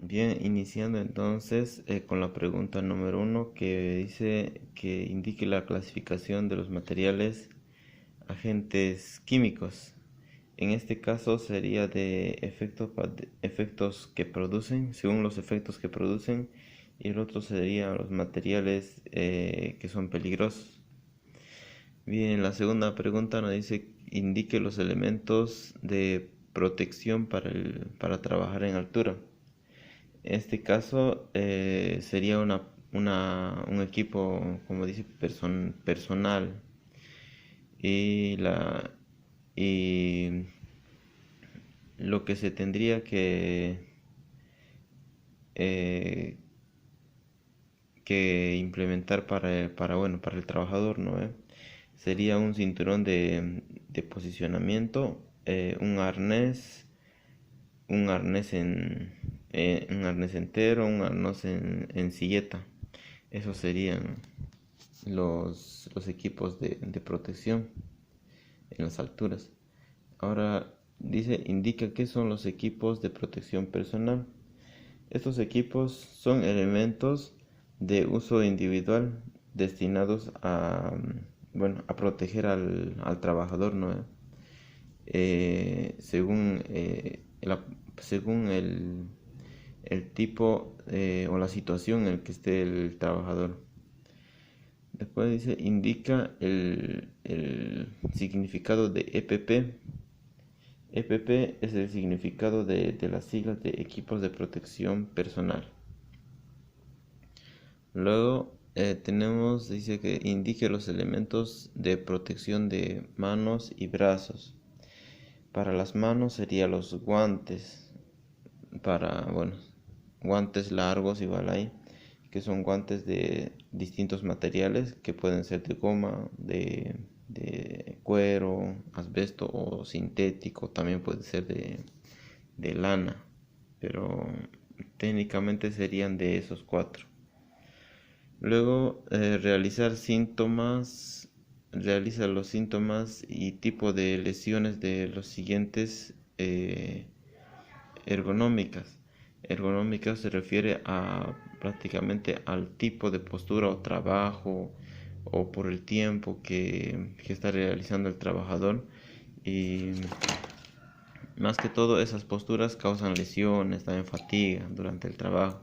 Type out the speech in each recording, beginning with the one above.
Bien, iniciando entonces con la pregunta número uno que dice que indique la clasificación de los materiales agentes químicos. En este caso sería de efectos que producen, según los efectos que producen, y el otro sería los materiales que son peligrosos. Bien, la segunda pregunta nos dice indique los elementos de protección para trabajar en altura. En este caso sería un equipo, como dice, personal y, y lo que se tendría eh, que implementar para el trabajador, ¿no? Sería un cinturón de posicionamiento, un arnés entero, un arnés en silleta. Esos serían los equipos de protección en las alturas. Ahora dice, indica qué son los equipos de protección personal. Estos equipos son elementos de uso individual destinados a proteger al trabajador, ¿no? Según el tipo o la situación en el que esté el trabajador. Después dice, indica el significado de EPP. EPP es el significado de las siglas de equipos de protección personal. Luego dice que indique los elementos de protección de manos y brazos. Para las manos serían los guantes, guantes largos igual ahí, que son guantes de distintos materiales que pueden ser de goma, de cuero, asbesto o sintético, también puede ser de lana, pero técnicamente serían de esos cuatro. Luego realiza los síntomas y tipo de lesiones de los siguientes ergonómicas. Ergonómica se refiere a prácticamente al tipo de postura o trabajo o por el tiempo que está realizando el trabajador, y más que todo esas posturas causan lesiones, también fatiga durante el trabajo.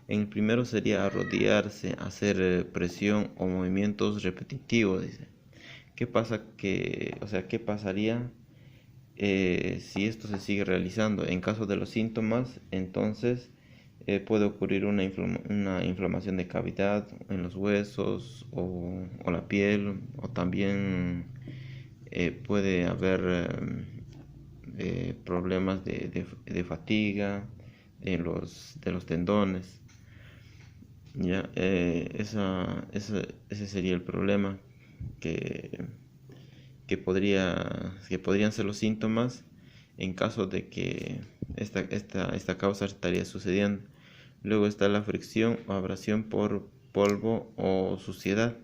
En el primero sería arrodillarse, hacer presión o movimientos repetitivos, dice. ¿Qué pasaría si esto se sigue realizando? En caso de los síntomas, entonces puede ocurrir una inflamación de cavidad en los huesos o la piel, o también puede haber problemas de fatiga de los tendones. Ya, ese sería el problema que, que podrían ser los síntomas en caso de que esta causa estaría sucediendo. Luego está la fricción o abrasión por polvo o suciedad.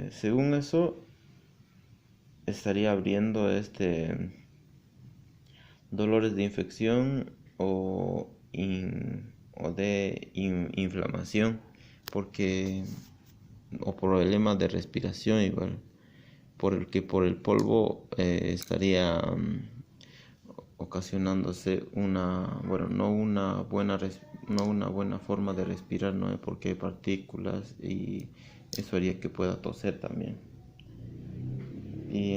Según eso, estaría abriendo dolores de infección o de inflamación, o problemas de respiración igual, por el polvo estaría ocasionándose no una buena forma de respirar, ¿no? Porque hay partículas y eso haría que pueda toser también. Y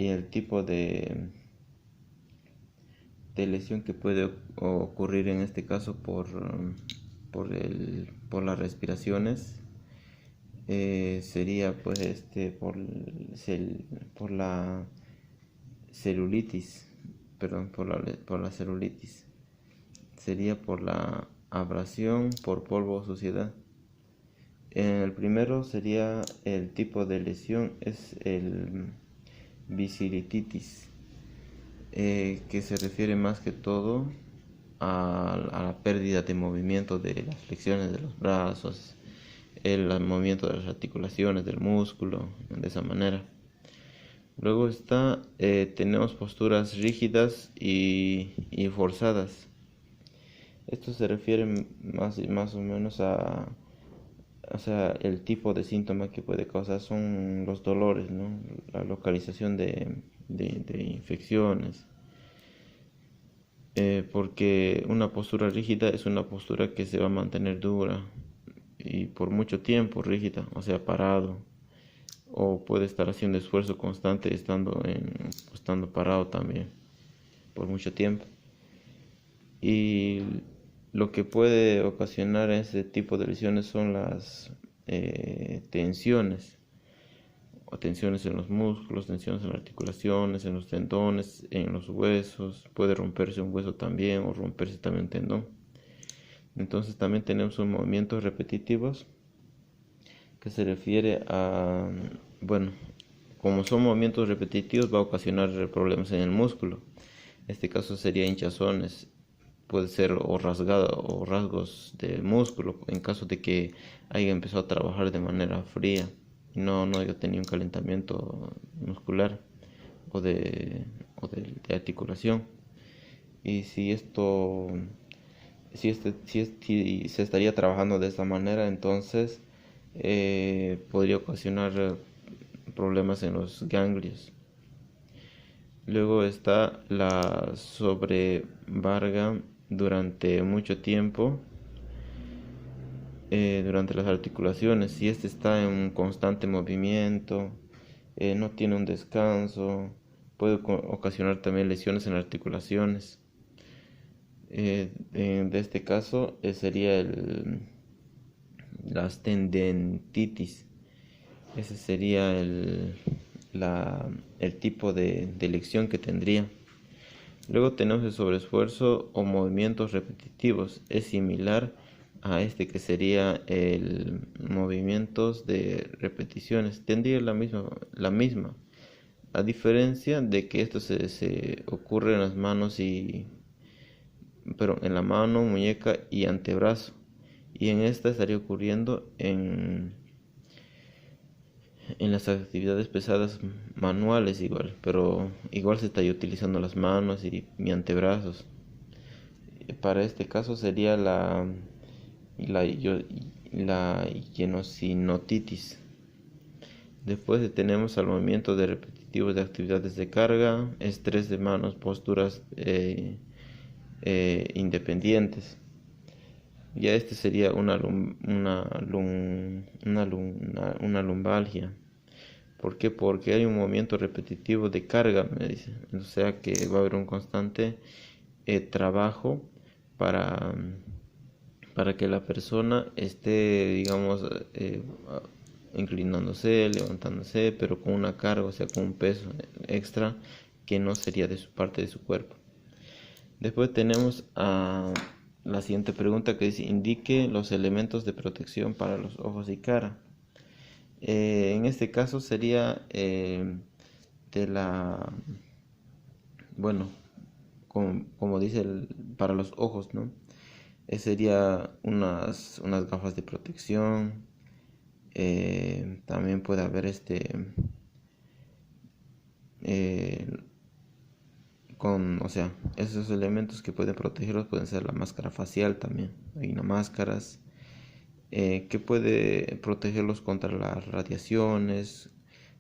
el tipo de lesión que puede ocurrir en este caso por las respiraciones sería pues por la celulitis, perdón, por la celulitis. Sería por la abrasión por polvo o suciedad. El primero sería el tipo de lesión, es el visiritis, que se refiere más que todo a la pérdida de movimiento de las flexiones de los brazos, el movimiento de las articulaciones del músculo, de esa manera. Luego tenemos posturas rígidas y forzadas. Esto se refiere más o menos a, o sea, el tipo de síntoma que puede causar son los dolores, ¿no? La localización de infecciones. Porque una postura rígida es una postura que se va a mantener dura y por mucho tiempo rígida, o sea, parado, o puede estar haciendo esfuerzo constante estando parado también por mucho tiempo. Y lo que puede ocasionar ese tipo de lesiones son las tensiones, o tensiones en los músculos, tensiones en las articulaciones, en los tendones, en los huesos. Puede romperse un hueso también o romperse también un tendón. Entonces también tenemos un movimientos repetitivos que se refiere a, bueno, como son movimientos repetitivos va a ocasionar problemas en el músculo. En este caso sería hinchazones, puede ser o rasgado o rasgos de músculo en caso de que haya empezado a trabajar de manera fría y no haya tenido un calentamiento muscular o de articulación. Y si se estaría trabajando de esta manera, entonces podría ocasionar problemas en los ganglios. Luego está la sobrecarga durante mucho tiempo, durante las articulaciones. Si este está en un constante movimiento, no tiene un descanso, puede ocasionar también lesiones en articulaciones. De este caso sería las tendentitis. Ese sería el tipo de lesión que tendría. Luego tenemos el sobreesfuerzo o movimientos repetitivos. Es similar a este que sería el movimientos de repeticiones. Tendría la misma. A diferencia de que esto se ocurre en las manos pero en la mano, muñeca y antebrazo. Y en esta estaría ocurriendo en las actividades pesadas manuales igual, pero igual se estaría utilizando las manos y antebrazos. Para este caso sería la ienosinotitis. Después tenemos al movimiento de repetitivos de actividades de carga, estrés de manos, posturas independientes. Ya este sería una lumbalgia. ¿Por qué? Porque hay un movimiento repetitivo de carga, me dice. O sea que va a haber un constante trabajo para, para que la persona esté, digamos, inclinándose, levantándose, pero con una carga, o sea, con un peso extra que no sería de su parte de su cuerpo. Después tenemos a la siguiente pregunta que dice: indique los elementos de protección para los ojos y cara. En este caso sería de la, bueno, como dice para los ojos, ¿no? Sería unas gafas de protección. También puede haber eh, o sea, esos elementos que pueden protegerlos pueden ser la máscara facial también. Hay unas máscaras que puede protegerlos contra las radiaciones,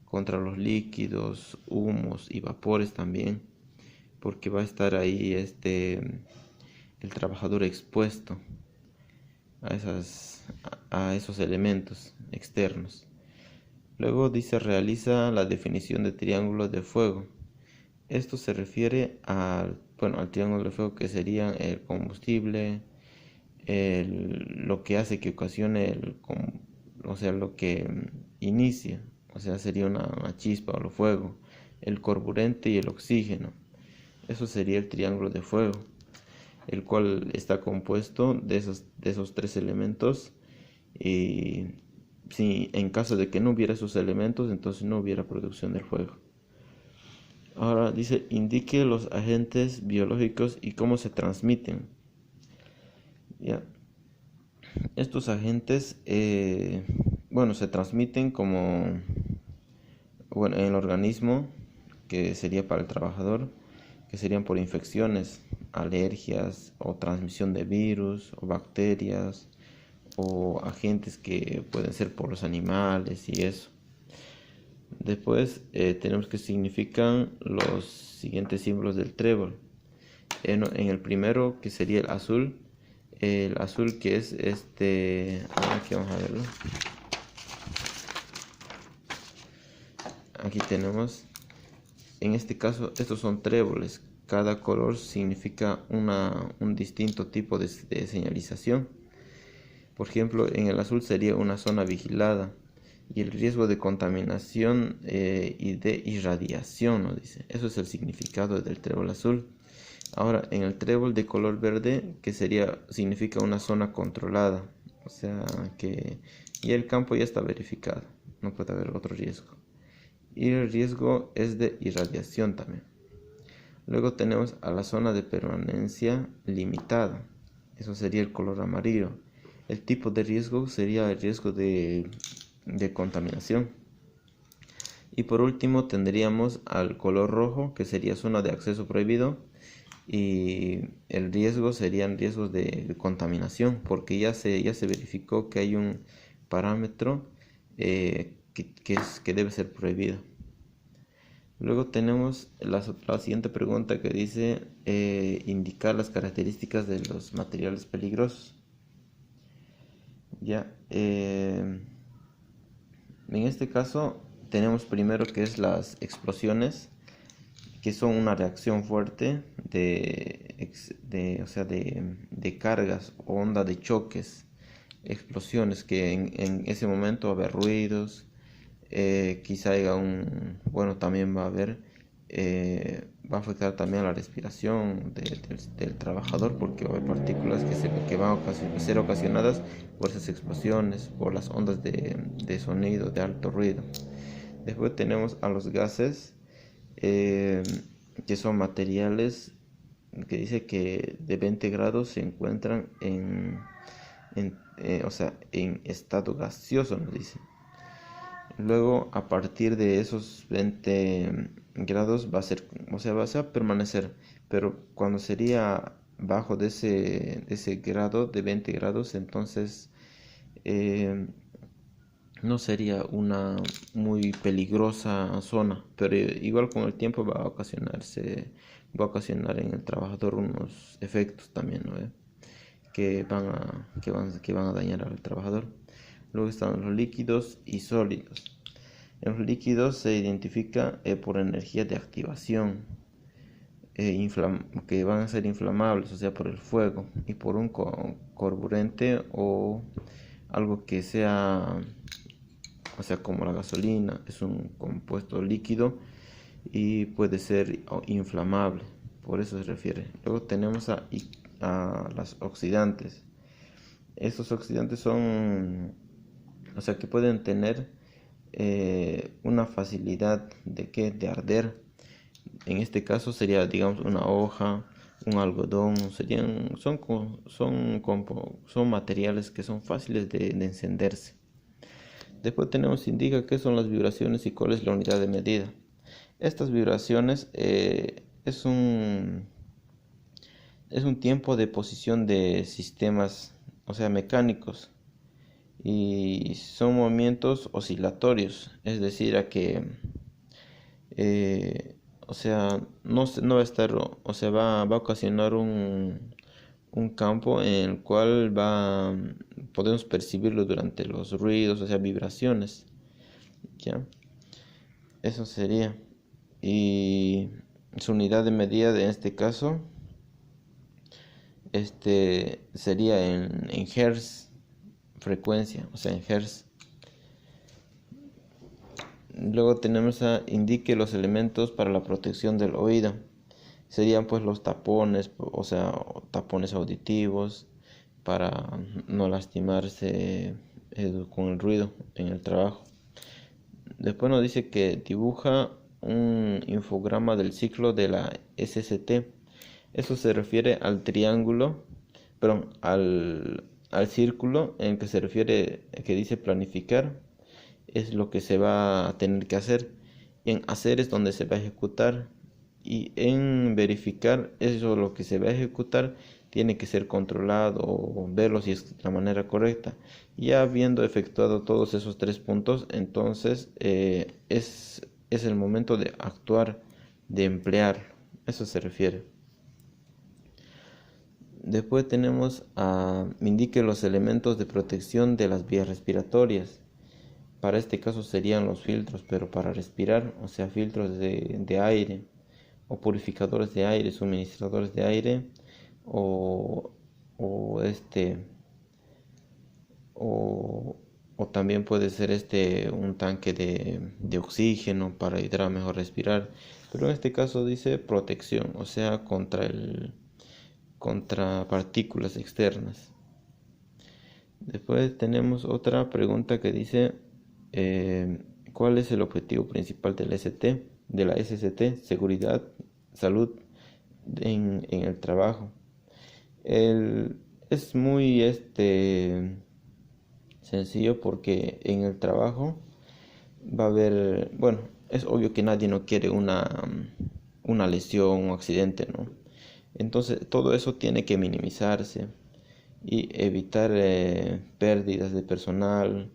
contra los líquidos, humos y vapores también, porque va a estar ahí el trabajador expuesto a esos elementos externos. Luego dice: realiza la definición de triángulos de fuego. Esto se refiere al triángulo de fuego, que sería el combustible, lo que hace que ocasione o sea, lo que inicia, o sea, sería una chispa o el fuego, el carburante y el oxígeno. Eso sería el triángulo de fuego, el cual está compuesto de esos tres elementos. Y si en caso de que no hubiera esos elementos, entonces no hubiera producción del fuego. Ahora dice: indique los agentes biológicos y cómo se transmiten. ¿Ya? Estos agentes, se transmiten en el organismo, que sería para el trabajador, que serían por infecciones, alergias o transmisión de virus o bacterias o agentes que pueden ser por los animales y eso. Después tenemos que significan los siguientes símbolos del trébol. En el primero, que sería el azul que es aquí vamos a verlo. Aquí tenemos, en este caso, estos son tréboles. Cada color significa un distinto tipo de señalización. Por ejemplo, en el azul sería una zona vigilada y el riesgo de contaminación y de irradiación, ¿no? Dice. Eso es el significado del trébol azul. Ahora, en el trébol de color verde, que significa una zona controlada, o sea que ya el campo ya está verificado, no puede haber otro riesgo. Y el riesgo es de irradiación también. Luego tenemos a la zona de permanencia limitada, eso sería el color amarillo. El tipo de riesgo sería el riesgo de contaminación. Y por último tendríamos al color rojo, que sería zona de acceso prohibido. Y el riesgo serían riesgos de contaminación, porque ya se verificó que hay un parámetro que debe ser prohibido. Luego tenemos la siguiente pregunta que dice indicar las características de los materiales peligrosos. Ya, en este caso tenemos primero que es las explosiones, que son una reacción fuerte de cargas o onda de choques, explosiones que en ese momento va a haber ruidos, quizá haya también va a haber, va a afectar también a la respiración del trabajador, porque va a haber partículas que van a ser ocasionadas por esas explosiones, por las ondas de sonido de alto ruido. Después tenemos a los gases, que son materiales que dice que de 20 grados se encuentran en estado gaseoso, nos dice. Luego, a partir de esos 20 grados va a permanecer, pero cuando sería bajo de ese grado de 20 grados, entonces no sería una muy peligrosa zona, pero igual con el tiempo va a ocasionar en el trabajador unos efectos también, ¿no? que van a dañar al trabajador. Luego están los líquidos y sólidos. En los líquidos se identifica por energía de activación, que van a ser inflamables, o sea, por el fuego, y por un carburante o algo que sea, o sea, como la gasolina, es un compuesto líquido y puede ser inflamable, por eso se refiere. Luego tenemos a las oxidantes. Estos oxidantes son, o sea, que pueden tener una facilidad de arder. En este caso sería, digamos, una hoja, un algodón, son materiales que son fáciles de encenderse. Después indica qué son las vibraciones y cuál es la unidad de medida. Estas vibraciones es un tiempo de posición de sistemas, o sea, mecánicos, y son movimientos oscilatorios, es decir, no va a estar, o sea, va a ocasionar un campo en el cual podemos percibirlo durante los ruidos, o sea, vibraciones, ¿ya? Eso sería. Y su unidad de medida en este caso sería en hertz, frecuencia, o sea, en hertz. Luego tenemos indique los elementos para la protección del oído. Serían pues los tapones, o sea, tapones auditivos para no lastimarse con el ruido en el trabajo. Después nos dice que dibuja un infograma del ciclo de la SST. Eso se refiere al triángulo, perdón, al círculo en que se refiere, que dice planificar, es lo que se va a tener que hacer. En hacer es donde se va a ejecutar, y en verificar eso, lo que se va a ejecutar, tiene que ser controlado o verlo si es de la manera correcta. Ya habiendo efectuado todos esos 3 puntos, entonces es el momento de actuar, de emplearlo. Eso se refiere. Después tenemos indique los elementos de protección de las vías respiratorias. Para este caso serían los filtros, pero para respirar, o sea, filtros de aire, o purificadores de aire, suministradores de aire, o, o este, o, o también puede ser un tanque de oxígeno para ayudar a mejor respirar. Pero en este caso dice protección, o sea, contra partículas externas. Después tenemos otra pregunta que dice ¿cuál es el objetivo principal de la SCT? Seguridad, salud en el trabajo. Es muy sencillo, porque en el trabajo va a haber, bueno, es obvio que nadie no quiere una lesión o accidente, ¿no? Entonces todo eso tiene que minimizarse y evitar pérdidas de personal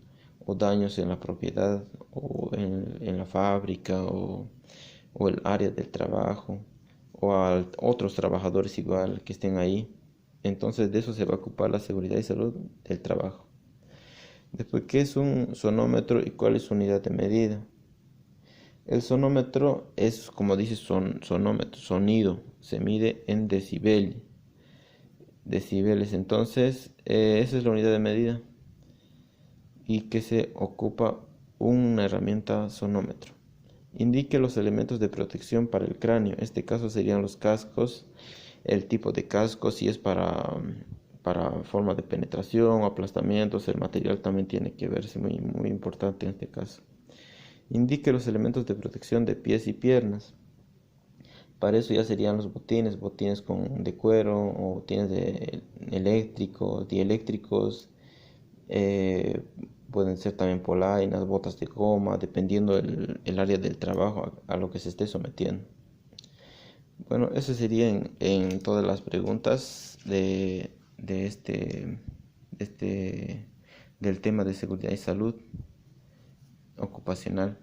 o daños en la propiedad o en la fábrica o el área del trabajo o a otros trabajadores igual que estén ahí. Entonces de eso se va a ocupar la seguridad y salud del trabajo. Después, ¿qué es un sonómetro y cuál es su unidad de medida? El sonómetro es, como dice, sonómetro, sonido, se mide en decibeles. Entonces esa es la unidad de medida y que se ocupa una herramienta sonómetro. Indique los elementos de protección para el cráneo. En este caso serían los cascos, el tipo de casco, si es para forma de penetración o aplastamientos. El material también tiene que verse, muy, muy importante en este caso. Indique los elementos de protección de pies y piernas. Para eso ya serían los botines de cuero o botines eléctricos, dieléctricos. Pueden ser también polainas, botas de goma, dependiendo el área del trabajo a lo que se esté sometiendo. Bueno, eso sería en todas las preguntas del tema de seguridad y salud ocupacional.